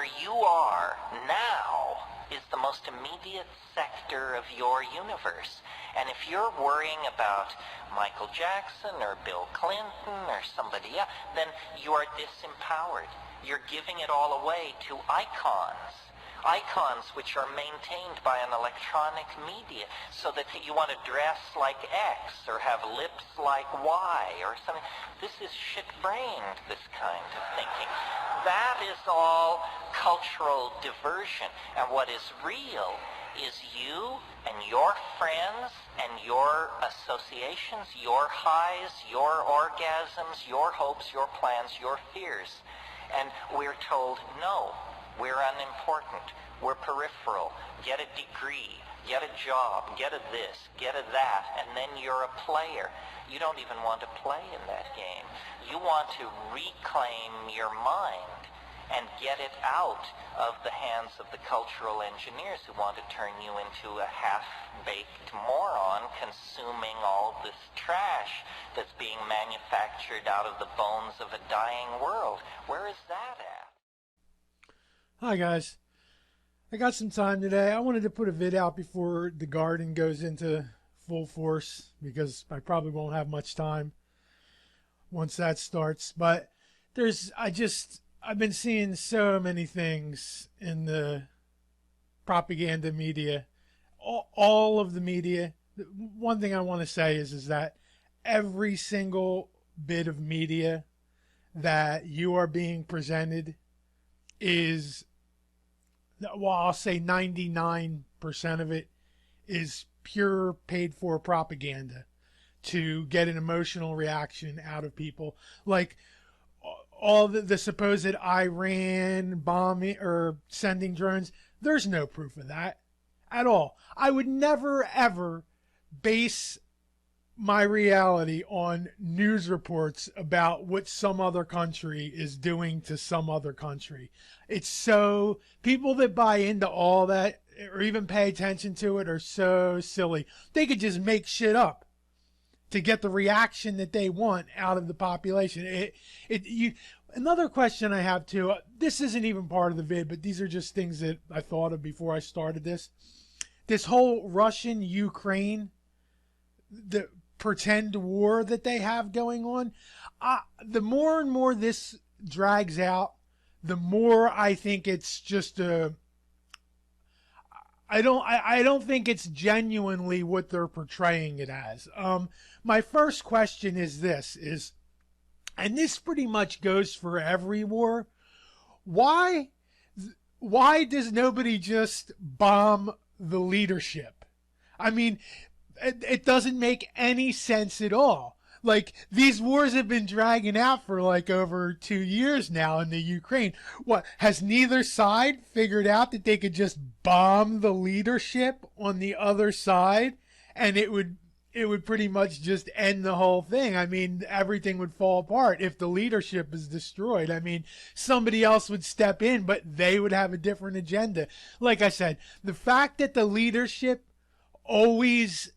where you are now is the most immediate sector of your universe. And if you're worrying about Michael Jackson or Bill Clinton or somebody else, then you are disempowered. You're giving it all away to icons. Icons which are maintained by an electronic media, so that you want to dress like X or have lips like Y or something. This is shit-brained, this kind of thinking. That is all cultural diversion. And what is real is you and your friends and your associations, your highs, your orgasms, your hopes, your plans, your fears. And we're told, no, we're unimportant, we're peripheral, get a degree, get a job, get a this, get a that, and then you're a player. You don't even want to play in that game. You want to reclaim your mind and get it out of the hands of the cultural engineers who want to turn you into a half-baked moron consuming all this trash that's being manufactured out of the bones of a dying world. Where is that at? Hi guys, I got some time today. I wanted to put a vid out before the garden goes into full force because I probably won't have much time once that starts. But I've been seeing so many things in the propaganda media, all of the media. One thing I want to say is that every single bit of media that you are being presented is, well, I'll say 99% of it is pure paid for propaganda to get an emotional reaction out of people. Like all the supposed Iran bombing or sending drones, there's no proof of that at all. I would never ever base my reality on news reports about what some other country is doing to some other country. It's so, people that buy into all that or even pay attention to it are so silly. They could just make shit up to get the reaction that they want out of the population. Another question I have too, this isn't even part of the vid, but these are just things that I thought of before I started this. This whole Russian-Ukraine, the pretend war that they have going on, the more and more this drags out, the more I think it's just I don't think it's genuinely what they're portraying it as. My first question is this, and this pretty much goes for every war. Why does nobody just bomb the leadership? I mean, it doesn't make any sense at all. Like, these wars have been dragging out for like over 2 years now in the Ukraine. What, has neither side figured out that they could just bomb the leadership on the other side and it would pretty much just end the whole thing? I mean, everything would fall apart if the leadership is destroyed. I mean, somebody else would step in, but they would have a different agenda. Like I said, the fact that the leadership always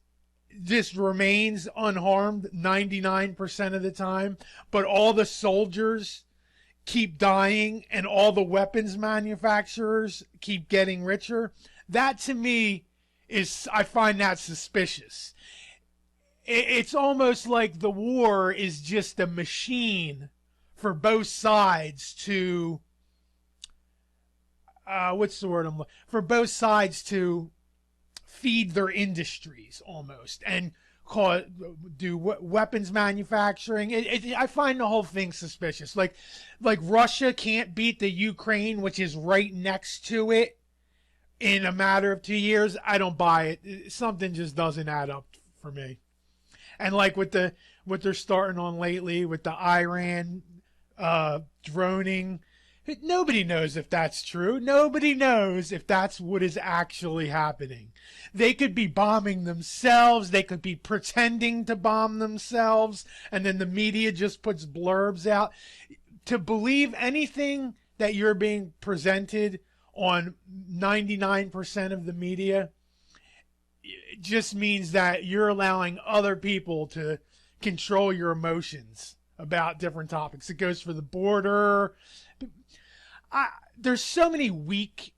just remains unharmed 99% of the time, but all the soldiers keep dying and all the weapons manufacturers keep getting richer, that to me is, I find that suspicious. It's almost like the war is just a machine for both sides to for both sides to feed their industries almost and do weapons manufacturing. I find the whole thing suspicious. Like Russia can't beat the Ukraine, which is right next to it, in a matter of 2 years. I don't buy it. Something just doesn't add up for me. And like what they're starting on lately with the Iran droning, nobody knows if that's true. Nobody knows if that's what is actually happening. They could be bombing themselves. They could be pretending to bomb themselves. And then the media just puts blurbs out. To believe anything that you're being presented on 99% of the media, it just means that you're allowing other people to control your emotions about different topics. It goes for the border. there's so many weak,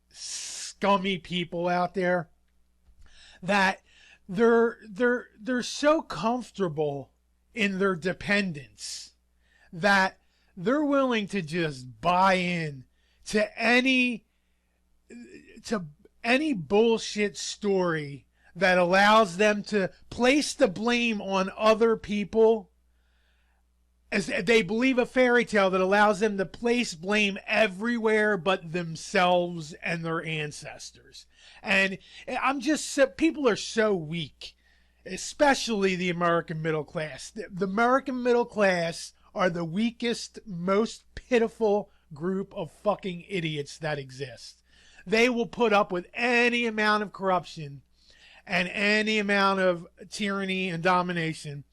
scummy people out there that they're so comfortable in their dependence that they're willing to just buy in to any bullshit story that allows them to place the blame on other people, as they believe a fairy tale that allows them to place blame everywhere but themselves and their ancestors. And people are so weak, especially the American middle class. The American middle class are the weakest, most pitiful group of fucking idiots that exist. They will put up with any amount of corruption and any amount of tyranny and domination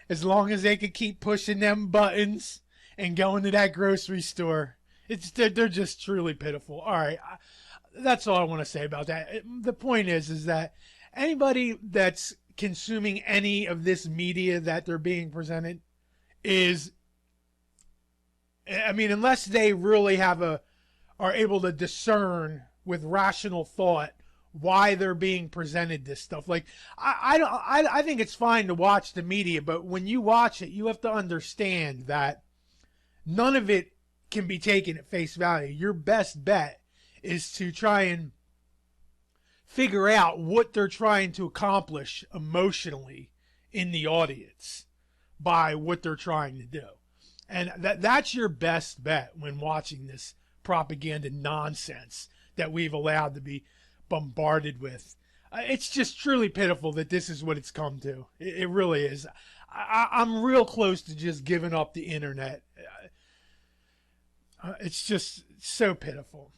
as long as they could keep pushing them buttons and going to that grocery store. They're just truly pitiful. All right, that's all I want to say about that. The point is that anybody that's consuming any of this media that they're being presented is, I mean, unless they really are able to discern with rational thought why they're being presented this stuff. Like, I think it's fine to watch the media, but when you watch it, you have to understand that none of it can be taken at face value. Your best bet is to try and figure out what they're trying to accomplish emotionally in the audience by what they're trying to do. And that's your best bet when watching this propaganda nonsense that we've allowed to be bombarded with. It's just truly pitiful that this is what it's come to. It really is. I'm real close to just giving up the internet. It's just so pitiful.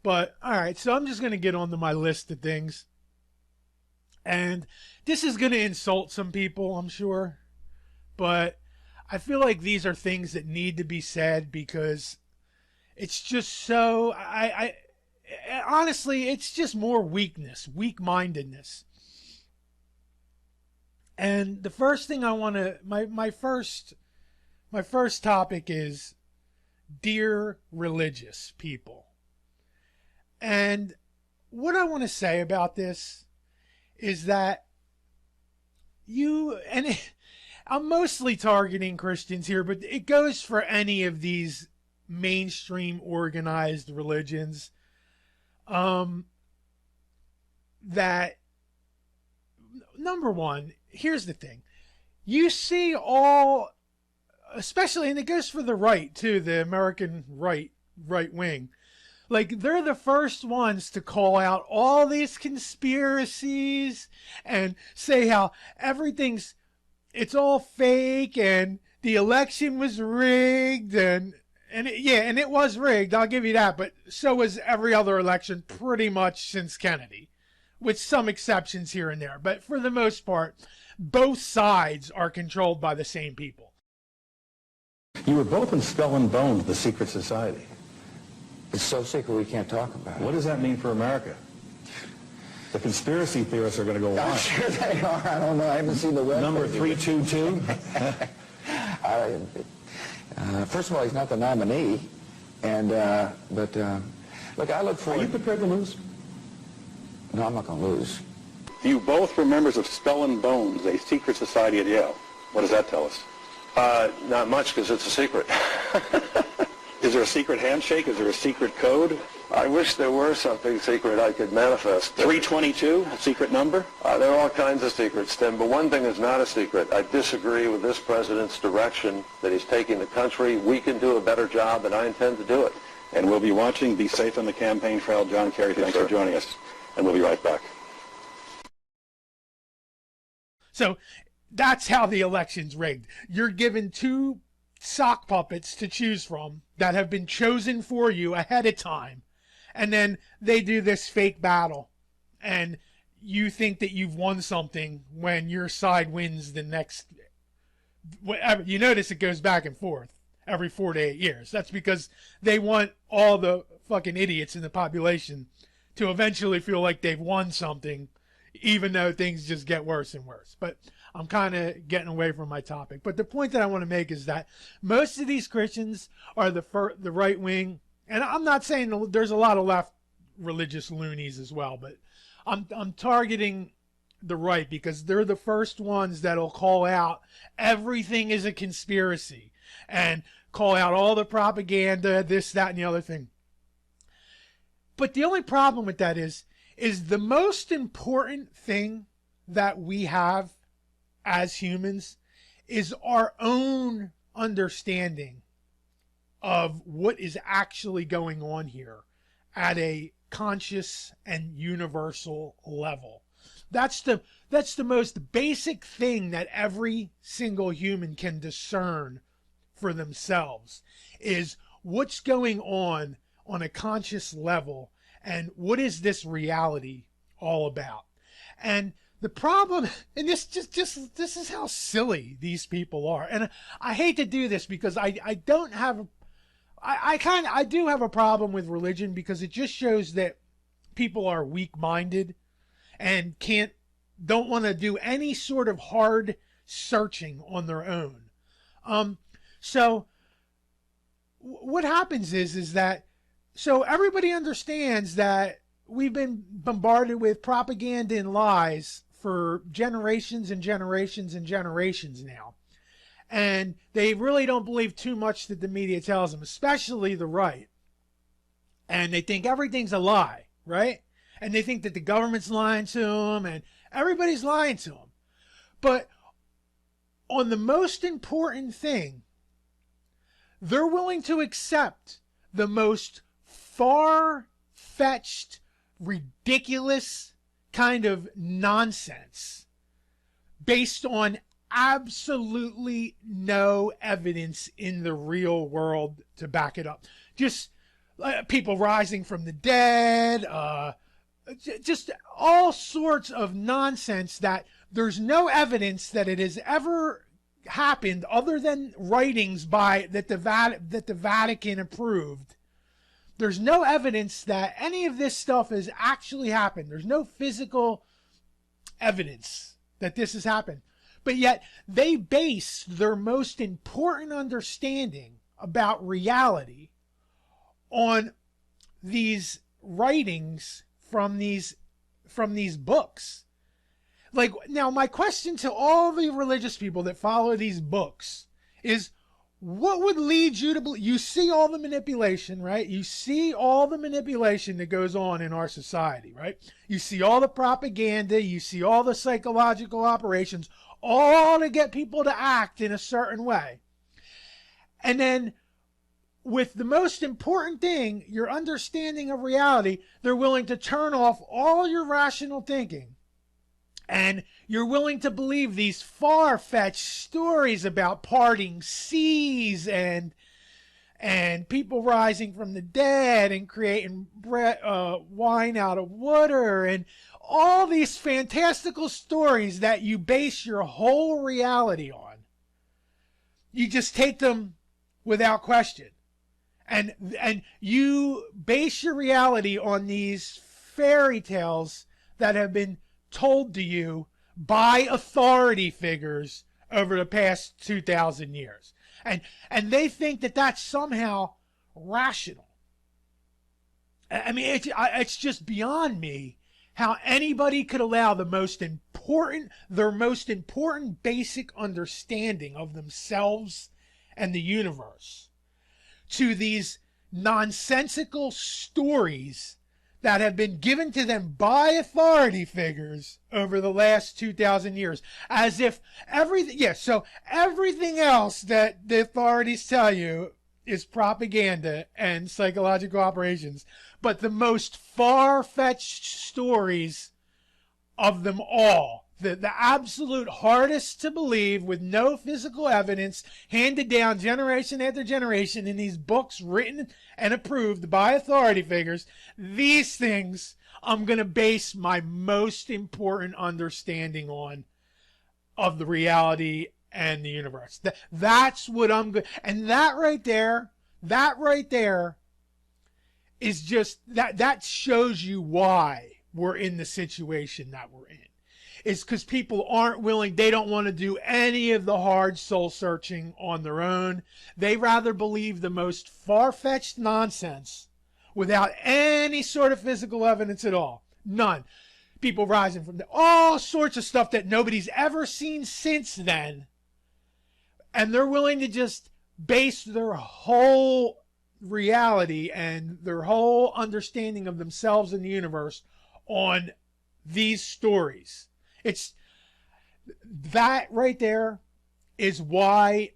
But, all right, so I'm just going to get on to my list of things. And this is going to insult some people, I'm sure. But I feel like these are things that need to be said because it's just so... honestly, it's just more weak-mindedness. And the first thing I want to... My first topic is dear religious people. And what I want to say about this is that I'm mostly targeting Christians here, but it goes for any of these mainstream organized religions, that, number one, here's the thing. You see all, especially, and it goes for the right too, the American right wing, like, they're the first ones to call out all these conspiracies and say how it's all fake and the election was rigged and it was rigged, I'll give you that, but so was every other election pretty much since Kennedy, with some exceptions here and there. But for the most part, both sides are controlled by the same people. You were both in Skull and Bones, the secret society. It's so secret we can't talk about it. What does that mean for America? The conspiracy theorists are going to go I'm wild. sure they are. I don't know. I haven't seen the web. Number 322? First of all, he's not the nominee. And, look, I look forward... Are you prepared to lose? No, I'm not going to lose. You both were members of Skull and Bones, a secret society at Yale. What does that tell us? Not much, because it's a secret. Is there a secret handshake? Is there a secret code? I wish there were something secret I could manifest. 322, a secret number? There are all kinds of secrets, Tim, but one thing is not a secret. I disagree with this president's direction that he's taking the country. We can do a better job, and I intend to do it. And we'll be watching. Be safe on the campaign trail. John Kerry, thanks for joining us. And we'll be right back. So that's how the election's rigged. You're given two sock puppets to choose from that have been chosen for you ahead of time. And then they do this fake battle. And you think that you've won something when your side wins the next... You notice it goes back and forth every 4 to 8 years. That's because they want all the fucking idiots in the population to eventually feel like they've won something, even though things just get worse and worse. But I'm kind of getting away from my topic. But the point that I want to make is that most of these Christians are the right wing. And I'm not saying there's a lot of left religious loonies as well, but I'm targeting the right because they're the first ones that'll call out everything is a conspiracy and call out all the propaganda, this, that, and the other thing. But the only problem with that is the most important thing that we have as humans is our own understanding of what is actually going on here at a conscious and universal level. That's the most basic thing that every single human can discern for themselves, is what's going on a conscious level and what is this reality all about. And the problem, and this is how silly these people are. And I hate to do this because I do have a problem with religion because it just shows that people are weak-minded and don't want to do any sort of hard searching on their own. So what happens is that, so everybody understands that we've been bombarded with propaganda and lies for generations and generations and generations now. And they really don't believe too much that the media tells them, especially the right. And they think everything's a lie, right? And they think that the government's lying to them and everybody's lying to them. But on the most important thing, they're willing to accept the most far-fetched, ridiculous kind of nonsense based on absolutely no evidence in the real world to back it up. Just people rising from the dead, just all sorts of nonsense that there's no evidence that it has ever happened other than writings that the Vatican approved. There's no evidence that any of this stuff has actually happened. There's no physical evidence that this has happened. But yet they base their most important understanding about reality on these writings from these books. Like, now my question to all the religious people that follow these books is, what would lead you to believe? You see all the manipulation, right? You see all the manipulation that goes on in our society, right? You see all the propaganda, you see all the psychological operations, all to get people to act in a certain way. And then with the most important thing, your understanding of reality, they're willing to turn off all your rational thinking. And you're willing to believe these far-fetched stories about parting seas and people rising from the dead and creating wine out of water and all these fantastical stories that you base your whole reality on. You just take them without question. And you base your reality on these fairy tales that have been told to you by authority figures over the past 2,000 years. And they think that that's somehow rational. I mean, it's just beyond me how anybody could allow their most important basic understanding of themselves and the universe to these nonsensical stories that have been given to them by authority figures over the last 2,000 years. As if everything else that the authorities tell you is propaganda and psychological operations. But the most far-fetched stories of them all, the absolute hardest to believe with no physical evidence, handed down generation after generation in these books written and approved by authority figures, these things I'm going to base my most important understanding on of the reality and the universe. That's what I'm going, and that right there is just, that shows you why we're in the situation that we're in. is because people aren't willing, they don't want to do any of the hard soul searching on their own. They rather believe the most far-fetched nonsense without any sort of physical evidence at all. None. People rising from all sorts of stuff that nobody's ever seen since then. And they're willing to just base their whole reality and their whole understanding of themselves and the universe on these stories. It's that right there is why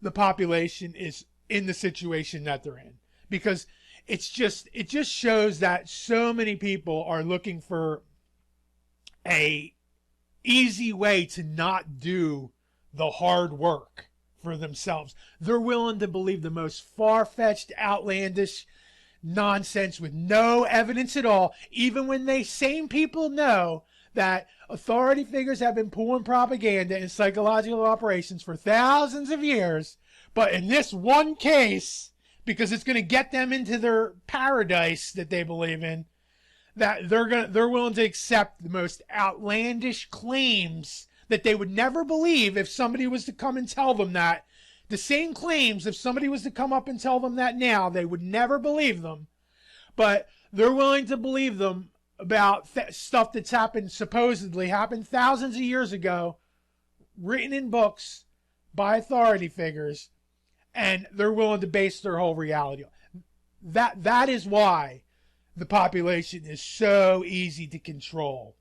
the population is in the situation that they're in, because it just shows that so many people are looking for a easy way to not do the hard work for themselves. They're willing to believe the most far-fetched, outlandish nonsense with no evidence at all, even when they same people know that authority figures have been pulling propaganda and psychological operations for thousands of years. But in this one case, because it's going to get them into their paradise that they believe in, that they're willing to accept the most outlandish claims that they would never believe if somebody was to come and tell them that. The same claims, if somebody was to come up and tell them that now, they would never believe them. But they're willing to believe them about stuff that's supposedly happened thousands of years ago, written in books by authority figures, and they're willing to base their whole reality on. That is why the population is so easy to control,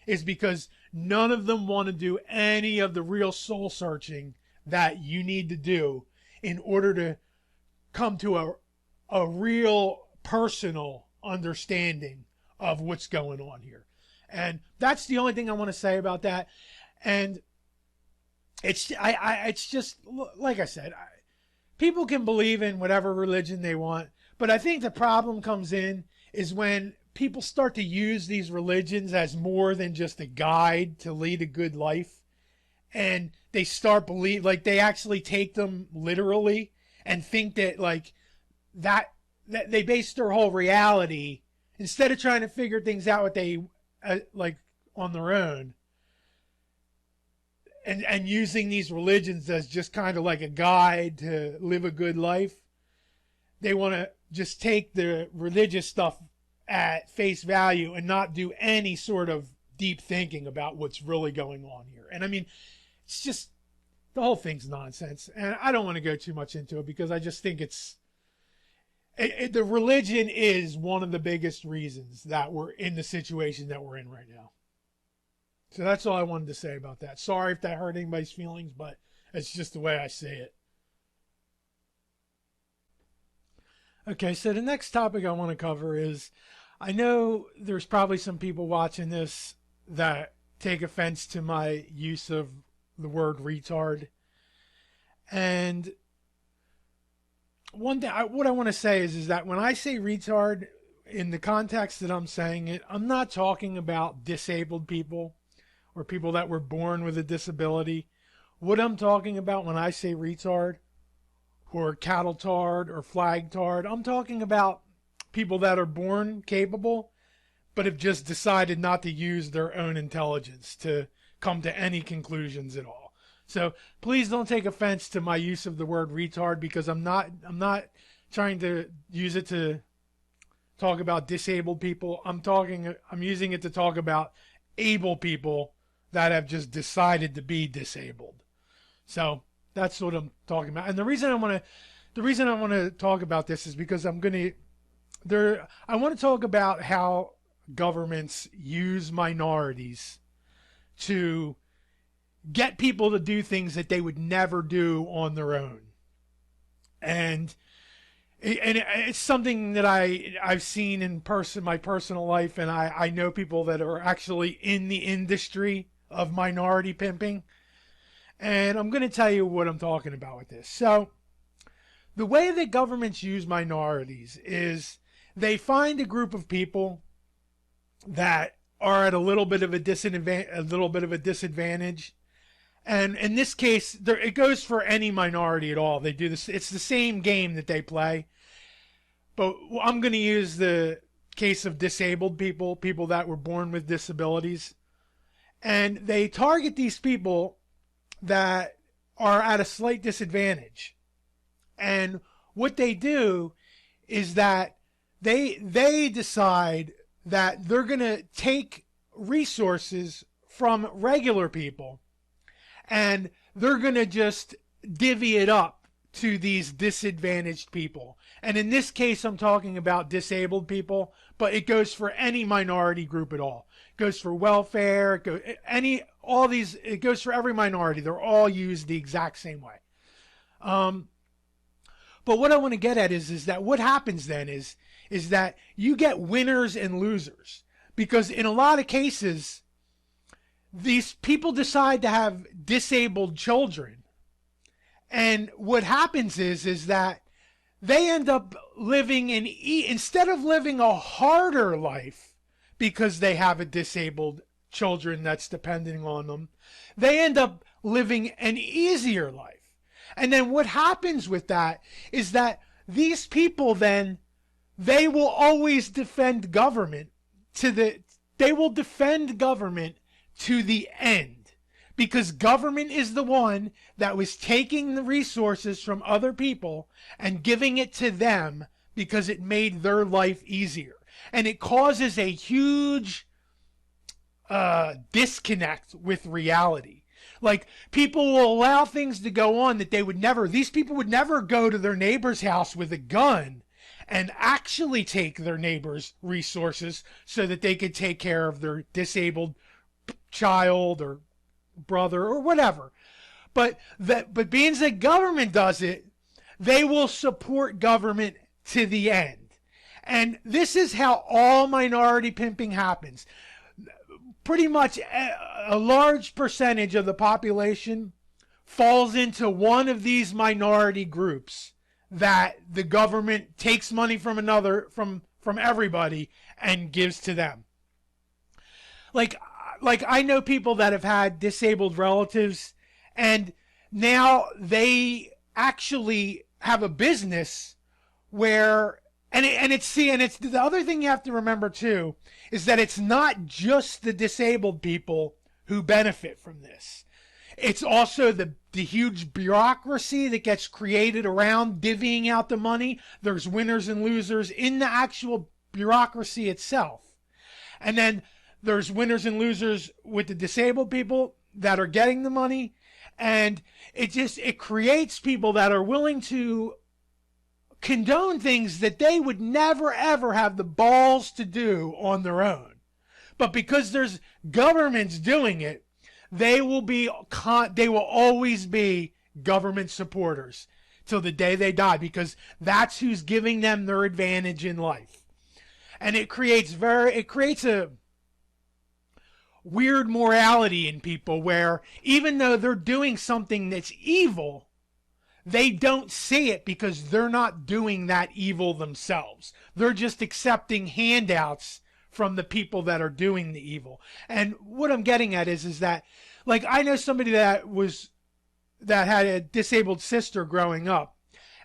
is because none of them want to do any of the real soul searching that you need to do in order to come to a real personal understanding of what's going on here. And that's the only thing I want to say about that. And it's just, like I said, people can believe in whatever religion they want, but I think the problem comes in is when people start to use these religions as more than just a guide to lead a good life, and they start they actually take them literally and think that that they base their whole reality, instead of trying to figure things out what they on their own, and using these religions as just kind of like a guide to live a good life. They want to just take the religious stuff at face value and not do any sort of deep thinking about what's really going on here. And I mean, it's just, the whole thing's nonsense. And I don't want to go too much into it because I just think the religion is one of the biggest reasons that we're in the situation that we're in right now. So that's all I wanted to say about that. Sorry if that hurt anybody's feelings, but it's just the way I see it. Okay, so the next topic I want to cover is, I know there's probably some people watching this that take offense to my use of the word retard. And one thing, what I want to say is that when I say retard, in the context that I'm saying it, I'm not talking about disabled people or people that were born with a disability. What I'm talking about when I say retard or cattle tard or flag tard, I'm talking about people that are born capable but have just decided not to use their own intelligence to come to any conclusions at all. So please don't take offense to my use of the word retard, because I'm not trying to use it to talk about disabled people. I'm using it to talk about able people that have just decided to be disabled. So that's what I'm talking about. And the reason I want to talk about this is because I want to talk about how governments use minorities to get people to do things that they would never do on their own. And it's something that I've seen in my personal life, and I know people that are actually in the industry of minority pimping. And I'm going to tell you what I'm talking about with this. So the way that governments use minorities is they find a group of people that are at a little bit of a disadvantage. And in this case, it goes for any minority at all. They do this. It's the same game that they play. But I'm going to use the case of disabled people that were born with disabilities. And they target these people that are at a slight disadvantage. And what they do is that they decide that they're going to take resources from regular people and they're going to just divvy it up to these disadvantaged people. And in this case, I'm talking about disabled people, but it goes for any minority group at all. It goes for welfare, it goes for every minority. They're all used the exact same way. But what I want to get at is that what happens then is that you get winners and losers. Because in a lot of cases, these people decide to have disabled children. And what happens is that they end up living instead of living a harder life because they have a disabled children that's depending on them, they end up living an easier life. And then what happens with that is that these people then, they will always defend government to the end, because government is the one that was taking the resources from other people and giving it to them because it made their life easier. And it causes a huge disconnect with reality. Like, people will allow things to go on that these people would never go to their neighbor's house with a gun and actually take their neighbor's resources so that they could take care of their disabled child or brother or whatever. But being that government does it, they will support government to the end. And this is how all minority pimping happens. Pretty much a large percentage of the population falls into one of these minority groups that the government takes money from everybody and gives to them. Like I know people that have had disabled relatives, and now they actually have a business where, and it's the other thing you have to remember too, is that it's not just the disabled people who benefit from this. It's also the huge bureaucracy that gets created around divvying out the money. There's winners and losers in the actual bureaucracy itself. And then there's winners and losers with the disabled people that are getting the money. And it creates people that are willing to condone things that they would never ever have the balls to do on their own. But because there's governments doing it, they will always be government supporters till the day they die, because that's who's giving them their advantage in life. And it creates a weird morality in people where even though they're doing something that's evil, they don't see it because they're not doing that evil themselves. They're just accepting handouts from the people that are doing the evil. And what I'm getting at is that, like, I know somebody that had a disabled sister growing up,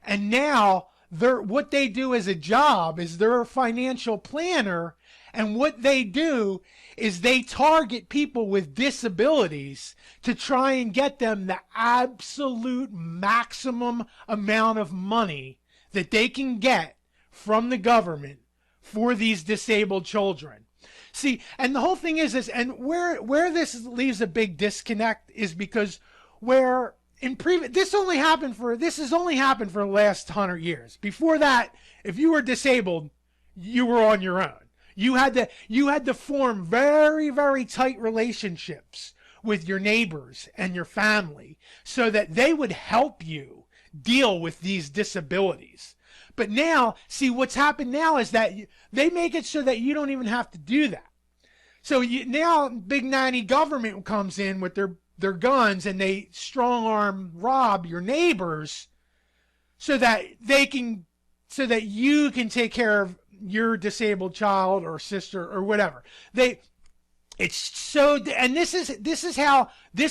and now what they do as a job is they're a financial planner, and what they do is they target people with disabilities to try and get them the absolute maximum amount of money that they can get from the government for these disabled children. See, and the whole thing is this, and where this leaves a big disconnect is because this has only happened for the last 100 years. Before that, if you were disabled, you were on your own. You had to form very, very tight relationships with your neighbors and your family so that they would help you deal with these disabilities. But now, see, what's happened now is that they make it so that you don't even have to do that. So now big nanny government comes in with their guns and they strong arm rob your neighbors so that you can take care of your disabled child or sister or whatever. This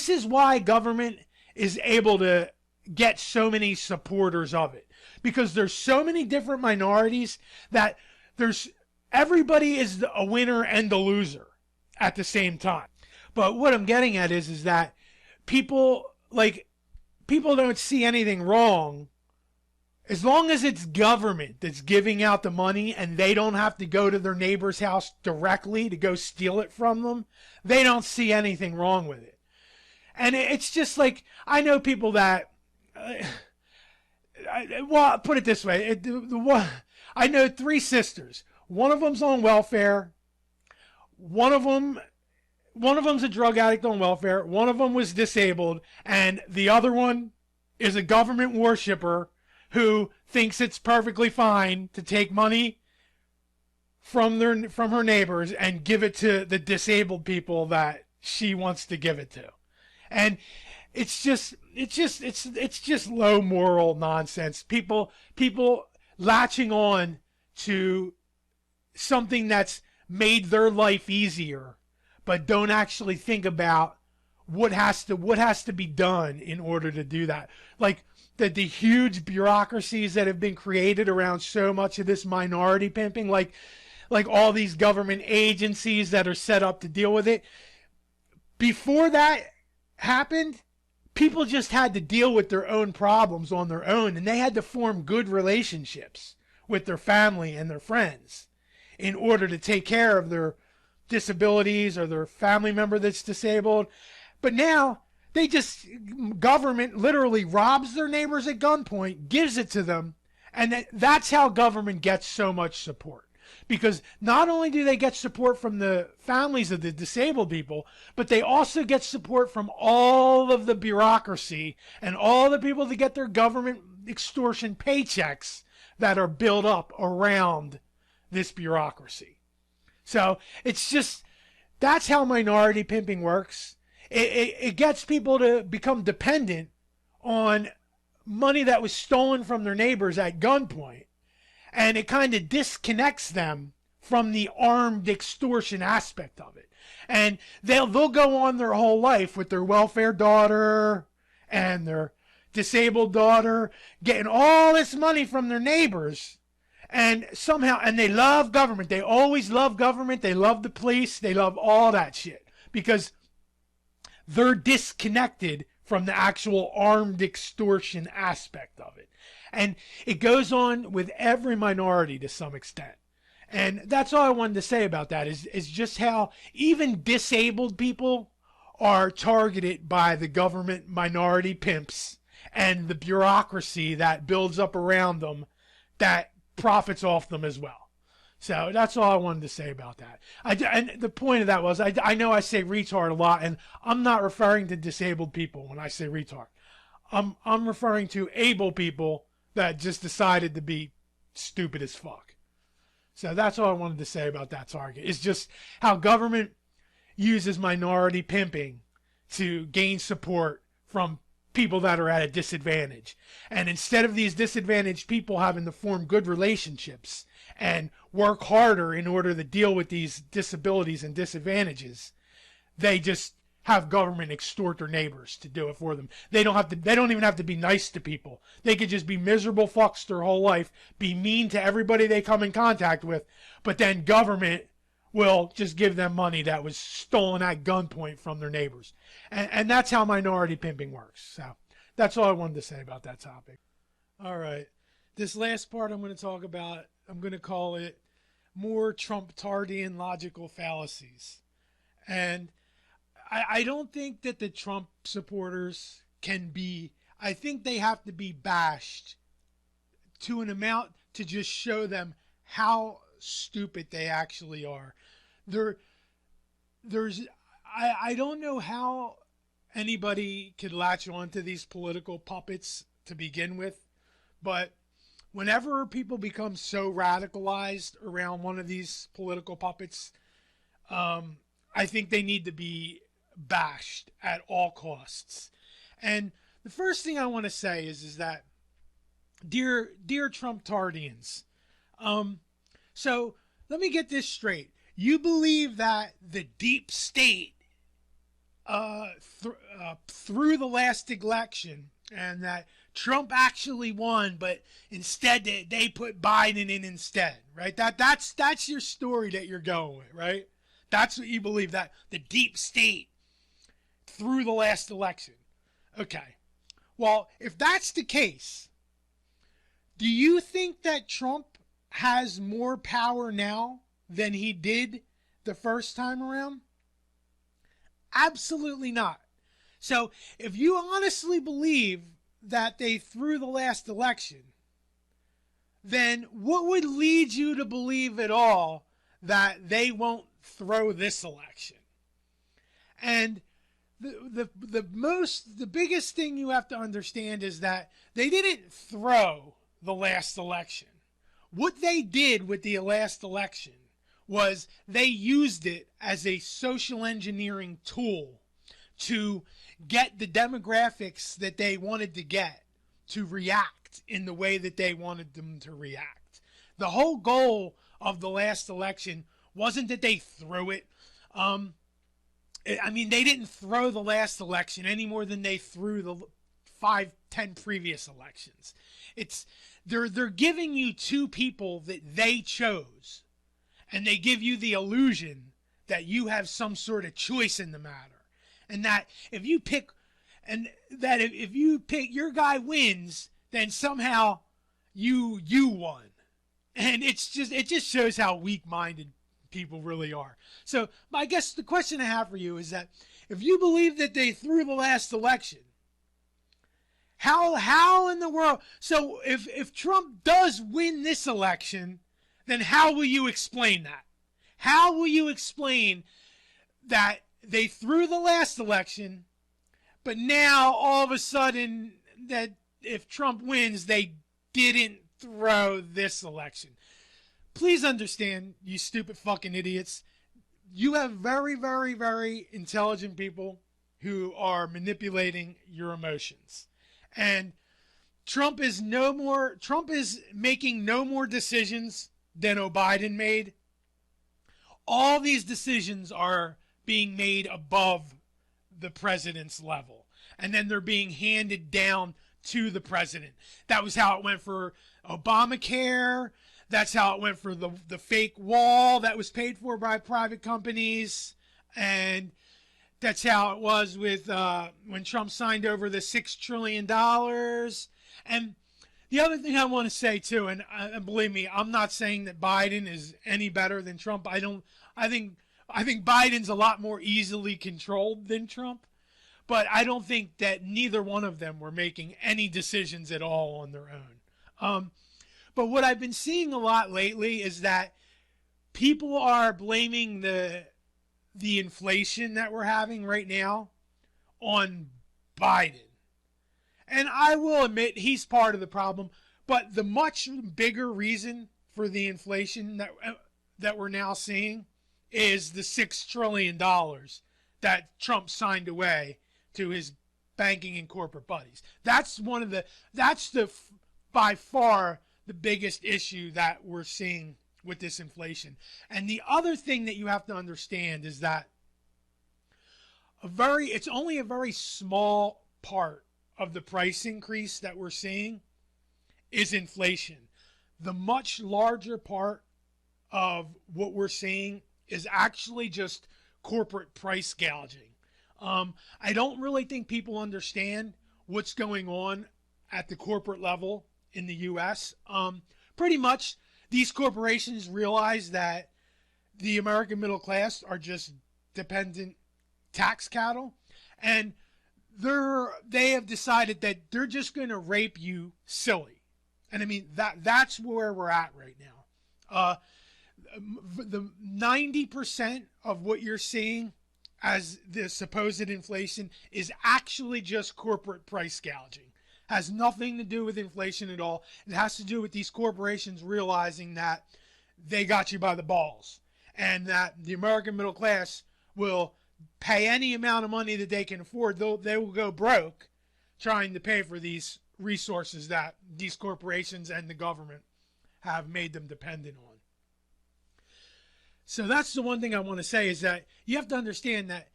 is why government is able to get so many supporters of it, because there's so many different minorities that everybody is a winner and a loser at the same time. But what I'm getting at is that people don't see anything wrong as long as it's government that's giving out the money and they don't have to go to their neighbor's house directly to go steal it from them. They don't see anything wrong with it. And it's just like, I know people that, well, put it this way. I know 3 sisters. One of them's on welfare. One of them's a drug addict on welfare. One of them was disabled. And the other one is a government worshiper who thinks it's perfectly fine to take money from her neighbors and give it to the disabled people that she wants to give it to. And it's just low moral nonsense. People latching on to something that's made their life easier, but don't actually think about what has to be done in order to do that. Like the huge bureaucracies that have been created around so much of this minority pimping, like all these government agencies that are set up to deal with it. Before that happened, people just had to deal with their own problems on their own, and they had to form good relationships with their family and their friends in order to take care of their disabilities or their family member that's disabled. But now government literally robs their neighbors at gunpoint, gives it to them, and that's how government gets so much support. Because not only do they get support from the families of the disabled people, but they also get support from all of the bureaucracy and all the people that get their government extortion paychecks that are built up around this bureaucracy. So that's how minority pimping works. It gets people to become dependent on money that was stolen from their neighbors at gunpoint. And it kind of disconnects them from the armed extortion aspect of it. And they'll go on their whole life with their welfare daughter and their disabled daughter getting all this money from their neighbors. And they love government. They always love government. They love the police. They love all that shit. Because they're disconnected from the actual armed extortion aspect of it. And it goes on with every minority to some extent. And that's all I wanted to say about that is just how even disabled people are targeted by the government minority pimps and the bureaucracy that builds up around them that profits off them as well. So that's all I wanted to say about that. And the point of that was, I know I say retard a lot, and I'm not referring to disabled people when I say retard. I'm referring to able people that just decided to be stupid as fuck. So that's all I wanted to say about that target. It's just how government uses minority pimping to gain support from people that are at a disadvantage. And instead of these disadvantaged people having to form good relationships and work harder in order to deal with these disabilities and disadvantages, they just have government extort their neighbors to do it for them. They don't even have to be nice to people. They could just be miserable fucks their whole life, be mean to everybody they come in contact with, but then government will just give them money that was stolen at gunpoint from their neighbors. And that's how minority pimping works. So that's all I wanted to say about that topic. All right. This last part I'm going to talk about, I'm going to call it more Trumptardian logical fallacies. And I don't think that the Trump supporters I think they have to be bashed to an amount to just show them how stupid they actually are. I don't know how anybody could latch on to these political puppets to begin with, but whenever people become so radicalized around one of these political puppets, I think they need to be bashed at all costs. And the first thing I want to say is that, dear Trumptardians, so let me get this straight. You believe that the deep state through the last election, and that Trump actually won, but instead they put Biden in instead, right? That's your story that you're going with, right? That's what you believe, that the deep state through the last election. Okay. Well, if that's the case, do you think that Trump has more power now than he did the first time around? Absolutely not. So if you honestly believe that they threw the last election, then what would lead you to believe at all that they won't throw this election? And the biggest thing you have to understand is that they didn't throw the last election. What they did with the last election was they used it as a social engineering tool to get the demographics that they wanted to get to react in the way that they wanted them to react. The whole goal of the last election wasn't that they threw it. They didn't throw the last election any more than they threw the 5-10 previous elections. They're giving you two people that they chose, and they give you the illusion that you have some sort of choice in the matter, and that if you pick your guy wins, then somehow you won. And it just shows how weak-minded people really are. So I guess the question I have for you is that if you believe that they threw the last election, how in the world? So if Trump does win this election, then how will you explain that? How will you explain that they threw the last election, but now all of a sudden that if Trump wins, they didn't throw this election? Please understand, you stupid fucking idiots. You have very, very, very intelligent people who are manipulating your emotions. And Trump is making no more decisions than Biden made. All these decisions are being made above the president's level. And then they're being handed down to the president. That was how it went for Obamacare. That's how it went for the fake wall that was paid for by private companies. And that's how it was with when Trump signed over the $6 trillion. And the other thing I want to say too, and believe me, I'm not saying that Biden is any better than Trump. I think Biden's a lot more easily controlled than Trump. But I don't think that neither one of them were making any decisions at all on their own. But what I've been seeing a lot lately is that people are blaming the inflation that we're having right now on Biden. And I will admit he's part of the problem. But the much bigger reason for the inflation that we're now seeing is the $6 trillion that Trump signed away to his banking and corporate buddies. That's by far the biggest issue that we're seeing with this inflation. And the other thing that you have to understand is that it's only a very small part of the price increase that we're seeing is inflation. The much larger part of what we're seeing is actually just corporate price gouging. I don't really think people understand what's going on at the corporate level in the U.S. Pretty much, these corporations realize that the American middle class are just dependent tax cattle, and they have decided that they're just going to rape you silly. And I mean, that's where we're at right now. The 90% of what you're seeing as the supposed inflation is actually just corporate price gouging. Has nothing to do with inflation at all. It has to do with these corporations realizing that they got you by the balls, and that the American middle class will pay any amount of money that they can afford. They will go broke trying to pay for these resources that these corporations and the government have made them dependent on. So that's the one thing I want to say, is that you have to understand that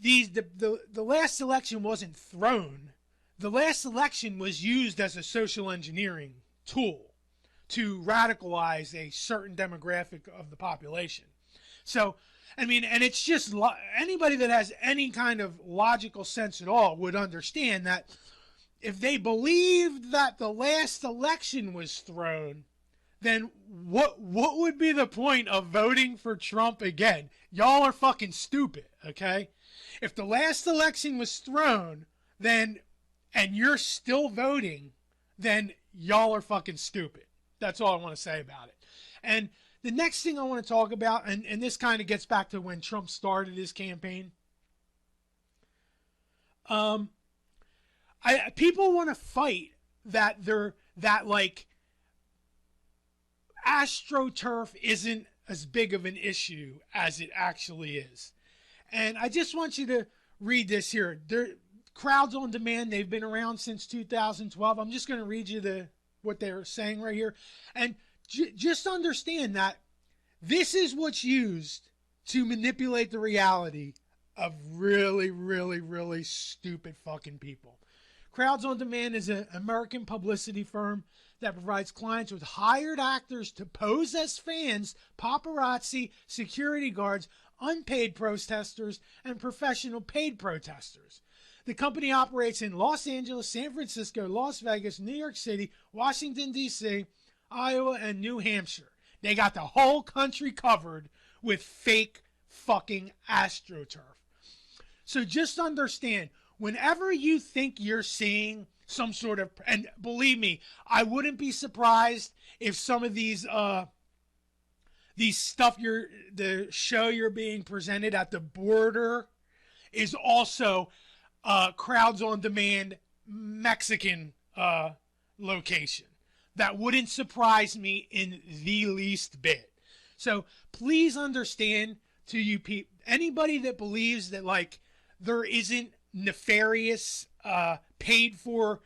the last election wasn't thrown. The last election was used as a social engineering tool to radicalize a certain demographic of the population. So, I mean, and it's just anybody that has any kind of logical sense at all would understand that if they believed that the last election was thrown, then what would be the point of voting for Trump again? Y'all are fucking stupid, okay? If the last election was thrown, then, and you're still voting, then y'all are fucking stupid. That's all I want to say about it. And the next thing I want to talk about, and this kind of gets back to when Trump started his campaign. People want to fight that like AstroTurf isn't as big of an issue as it actually is. And I just want you to read this here. Crowds on Demand, they've been around since 2012. I'm just going to read you what they're saying right here. And just understand that this is what's used to manipulate the reality of really, really, really stupid fucking people. Crowds on Demand is an American publicity firm that provides clients with hired actors to pose as fans, paparazzi, security guards, unpaid protesters, and professional paid protesters. The company operates in Los Angeles, San Francisco, Las Vegas, New York City, Washington, D.C., Iowa, and New Hampshire. They got the whole country covered with fake fucking AstroTurf. So just understand, whenever you think you're seeing some sort of, and believe me, I wouldn't be surprised if some of these stuff the show you're being presented at the border is also Crowds on Demand Mexican location. That wouldn't surprise me in the least bit. So please understand, to you people, anybody that believes that like there isn't nefarious paid for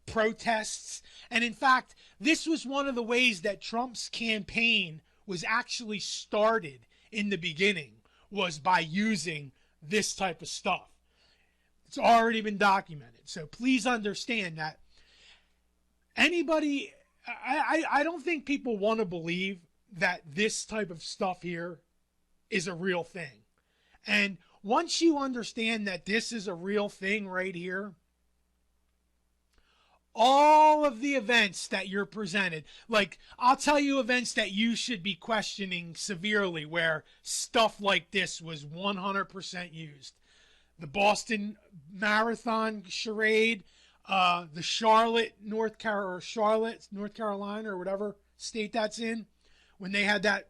protests, and in fact this was one of the ways that Trump's campaign was actually started in the beginning, was by using this type of stuff. It's already been documented. So please understand that anybody, I don't think people want to believe that this type of stuff here is a real thing. And once you understand that this is a real thing right here, all of the events that you're presented, like I'll tell you events that you should be questioning severely where stuff like this was 100% used. The Boston Marathon charade, the Charlotte, North Carolina, or whatever state that's in, when they had that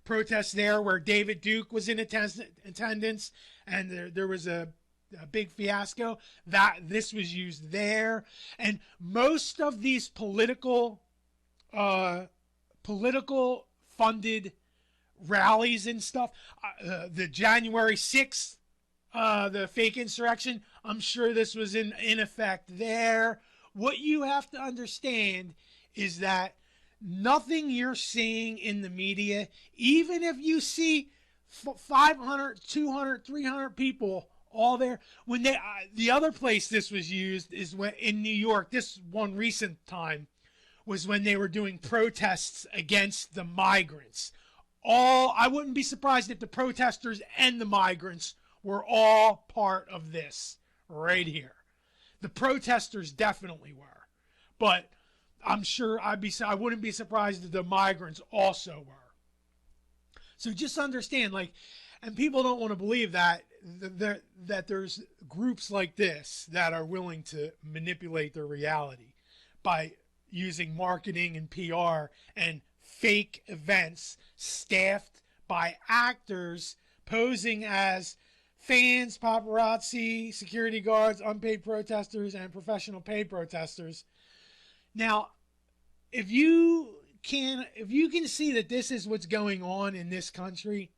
protest there where David Duke was in attendance, and there was a big fiasco, that this was used there. And most of these political funded rallies and stuff, the January 6th, the fake insurrection, I'm sure this was in effect there. What you have to understand is that nothing you're seeing in the media, even if you see 500, 200, 300 people all there, when the other place this was used is when in New York, this one recent time, was when they were doing protests against the migrants. I wouldn't be surprised if the protesters and the migrants were all part of this right here. The protesters definitely were, but I'm sure I wouldn't be surprised if the migrants also were. So just understand, like, and people don't want to believe that there's groups like this that are willing to manipulate their reality by using marketing and PR and fake events staffed by actors posing as fans, paparazzi, security guards, unpaid protesters, and professional paid protesters. Now, if you can see that this is what's going on in this country,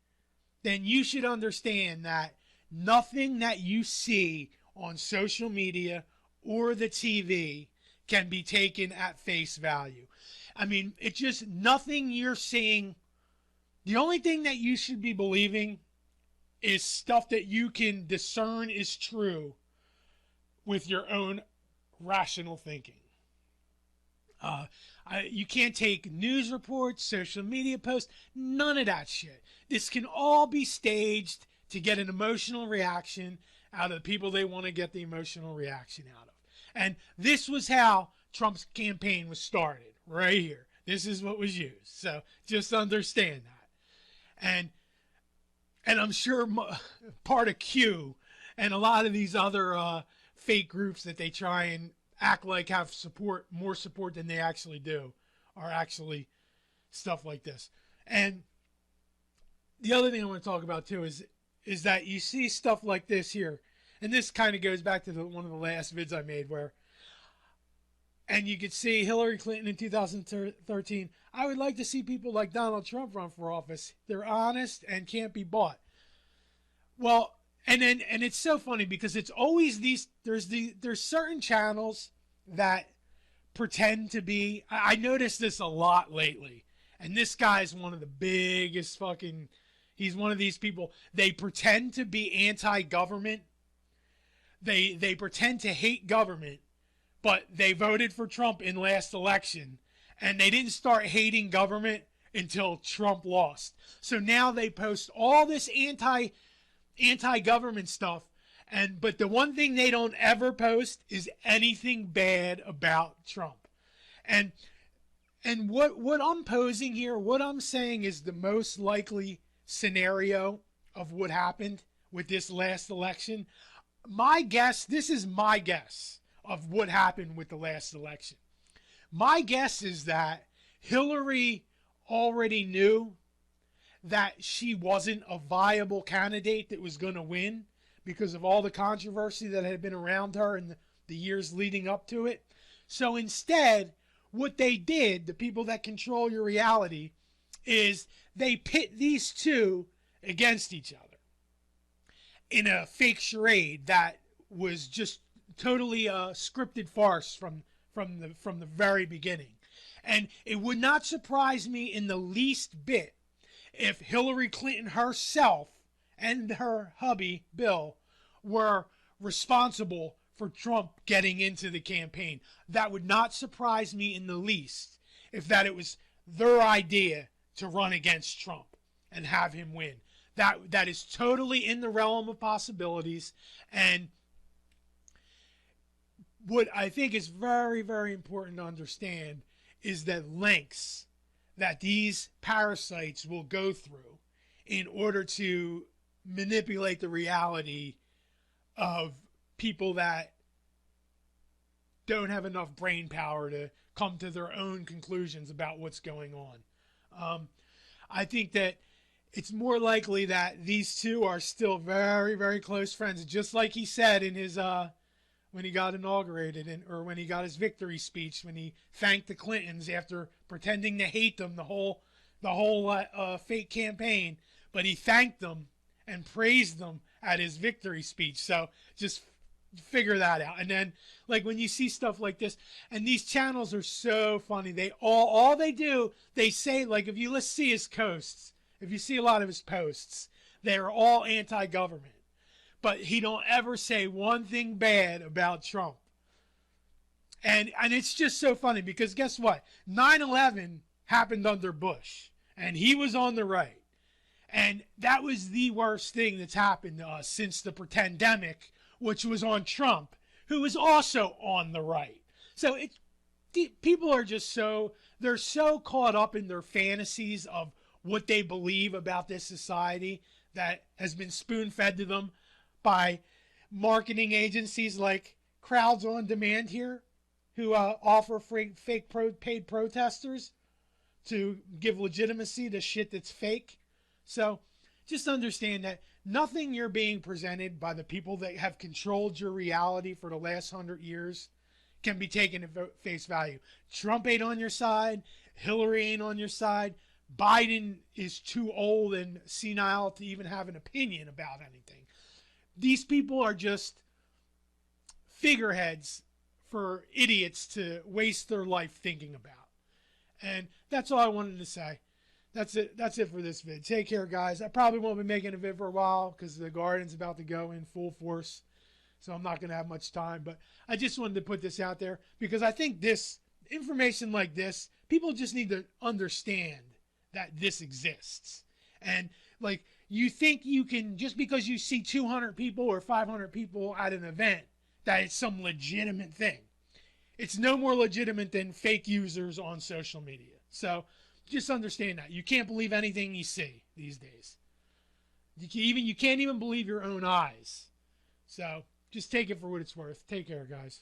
then you should understand that nothing that you see on social media or the TV can be taken at face value. I mean, it's just nothing you're seeing. The only thing that you should be believing is stuff that you can discern is true with your own rational thinking. You can't take news reports, social media posts, none of that shit. This can all be staged to get an emotional reaction out of the people they want to get the emotional reaction out of. And this was how Trump's campaign was started, right here. This is what was used. So just understand that. And I'm sure part of Q and a lot of these other fake groups that they try and act like have more support than they actually do, are actually stuff like this. And the other thing I want to talk about too is that you see stuff like this here, and this kind of goes back to one of the last vids I made and you could see Hillary Clinton in 2013. I would like to see people like Donald Trump run for office. They're honest and can't be bought. Well, and it's so funny because it's always there's certain channels that pretend to be. I noticed this a lot lately, and this guy's one of the biggest he's one of these people. They pretend to be anti-government. They pretend to hate government, but they voted for Trump in last election, and they didn't start hating government until Trump lost. So now they post all this anti-government stuff, but the one thing they don't ever post is anything bad about Trump. And what I'm posing here, what I'm saying is the most likely scenario of what happened with this last election. My guess, this is my guess of what happened with the last election. My guess is that Hillary already knew that she wasn't a viable candidate that was going to win because of all the controversy that had been around her in the years leading up to it. So instead, what they did, the people that control your reality, is they pit these two against each other in a fake charade that was just totally a scripted farce from the very beginning. And it would not surprise me in the least bit if Hillary Clinton herself and her hubby, Bill, were responsible for Trump getting into the campaign. That would not surprise me in the least if it was their idea to run against Trump and have him win. That is totally in the realm of possibilities. And what I think is very, very important to understand is the lengths that these parasites will go through in order to manipulate the reality of people that don't have enough brain power to come to their own conclusions about what's going on. I think that it's more likely that these two are still very, very close friends, just like he said in his when he got inaugurated, or when he got his victory speech, when he thanked the Clintons after pretending to hate them the whole fake campaign, but he thanked them and praised them at his victory speech. So just figure that out. And then, like, when you see stuff like this, and these channels are so funny, they all they do, they say, like, if you see his posts, if you see a lot of his posts, they are all anti-government. But he don't ever say one thing bad about Trump. And it's just so funny because guess what? 9/11 happened under Bush, and he was on the right. And that was the worst thing that's happened to us since the pretendemic, which was on Trump, who was also on the right. So people are just they're so caught up in their fantasies of what they believe about this society that has been spoon-fed to them by marketing agencies like Crowds on Demand here, who offer fake paid protesters to give legitimacy to shit that's fake. So just understand that nothing you're being presented by the people that have controlled your reality for the last 100 years can be taken at face value. Trump ain't on your side. Hillary ain't on your side. Biden is too old and senile to even have an opinion about anything. These people are just figureheads for idiots to waste their life thinking about. And that's all I wanted to say. That's it for this vid. Take care, guys. I probably won't be making a vid for a while because the garden's about to go in full force. So I'm not going to have much time. But I just wanted to put this out there because I think this information like this, people just need to understand that this exists. And like, you think you can, just because you see 200 people or 500 people at an event, that it's some legitimate thing. It's no more legitimate than fake users on social media. So just understand that. You can't believe anything you see these days. You can't even believe your own eyes. So just take it for what it's worth. Take care, guys.